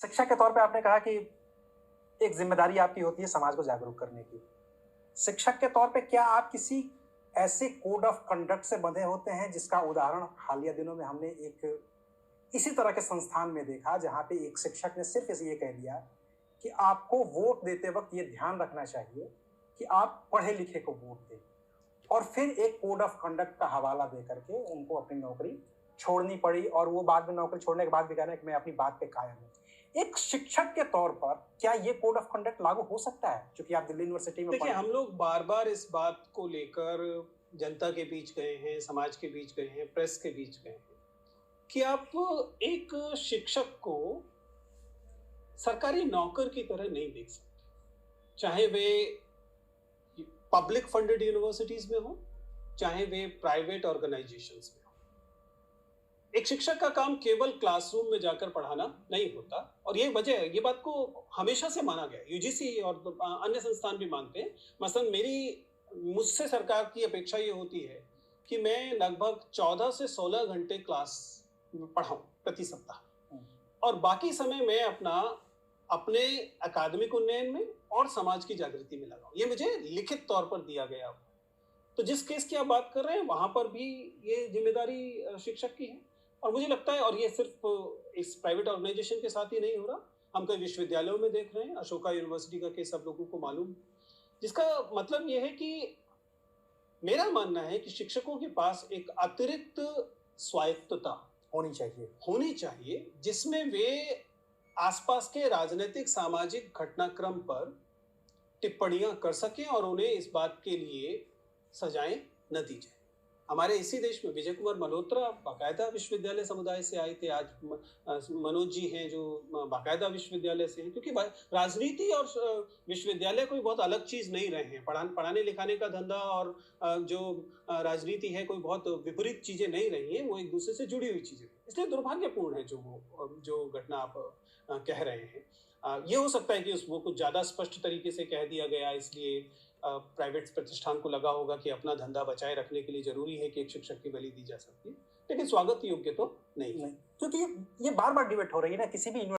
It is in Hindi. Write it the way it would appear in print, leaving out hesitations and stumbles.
शिक्षा के तौर पे आपने कहा कि एक ज़िम्मेदारी आपकी होती है समाज को जागरूक करने की। शिक्षक के तौर पे क्या आप किसी ऐसे कोड ऑफ कंडक्ट से बंधे होते हैं जिसका उदाहरण हालिया दिनों में हमने एक इसी तरह के संस्थान में देखा जहाँ पे एक शिक्षक ने सिर्फ़ इस ये कह दिया कि आपको वोट देते वक़्त ये ध्यान रखना चाहिए कि आप पढ़े-लिखे को वोट दें और फिर एक कोड ऑफ कंडक्ट का हवाला दे करके उनको अपनी नौकरी छोड़नी पड़ी और वो बाद में नौकरी छोड़ने के बाद भी कह रहे हैं कि मैं अपनी बात पे कायम हूँ। एक शिक्षक के तौर पर क्या ये कोड ऑफ कंडक्ट लागू हो सकता है? चूँकि आप दिल्ली यूनिवर्सिटी में देखिए, पढ़े हम लोग बार-बार इस बात को लेकर जनता के बीच गए हैं, समाज के बीच गए हैं, प्रेस के बीच गए हैं कि आप एक शिक्षक को सरकारी नौकर की तरह नहीं देख सकते। चाहे वे पब्लिक फंडेड यूनिवर्सिटीज़ में हों, चाहे वे प्राइवेट ऑर्गेनाइजेशंस में हों। एक शिक्षक का काम केवल क्लासरूम में जाकर पढ़ाना नहीं होता और ये वजह है, ये बात को हमेशा से माना गया है। यूजीसी और अन्य संस्थान भी मानते हैं। मसलन मुझसे सरकार की अपेक्षा ये होती है कि मैं लगभग 14 से 16 घंटे क्लास पढ़ाऊँ प्रति सप्ताह और बाकी समय मैं अपने अकादमिक उन्नयन में और समाज की जागृति में लगाऊँ। ये मुझे लिखित तौर पर दिया गया। तो जिस केस की आप बात कर रहे हैं, वहाँ पर भी ये ज़िम्मेदारी शिक्षक की है और मुझे लगता है, और ये सिर्फ़ इस प्राइवेट ऑर्गेनाइज़ेशन के साथ ही नहीं हो रहा, हम कई विश्वविद्यालयों में देख रहे हैं। अशोका यूनिवर्सिटी का केस सब लोगों को मालूम है। जिसका मतलब ये है कि मेरा मानना है कि शिक्षकों के पास एक अतिरिक्त स्वायत्तता होनी चाहिए, जिसमें वे आसपास के राजनीतिक सामाजिक घटनाक्रम पर टिप्पणियां कर सकें और उन्हें इस बात के लिए सजाएं न दी जाए। हमारे इसी देश में विजय कुमार मल्होत्रा बाकायदा विश्वविद्यालय समुदाय से आए थे। आज मनोज जी हैं जो बाकायदा विश्वविद्यालय से हैं, क्योंकि राजनीति और विश्वविद्यालय कोई बहुत अलग चीज़ नहीं रहे हैं। पढ़ाने लिखाने का धंधा और जो राजनीति है कोई बहुत विपरीत चीज़ें नहीं रही हैं, वो एक दूसरे से जुड़ी हुई चीज़ें। इसलिए दुर्भाग्यपूर्ण है जो घटना आप कह रहे हैं। ये हो सकता है कि वो कुछ ज़्यादा स्पष्ट तरीके से कह दिया गया, इसलिए प्राइवेट प्रतिष्ठान को लगा होगा कि अपना धंधा बचाए रखने के लिए ज़रूरी है कि एक शिक्षक की बलि दी जा सकती है, लेकिन स्वागत योग्य तो नहीं है। क्योंकि ये बार-बार डिबेट हो रही है ना किसी भी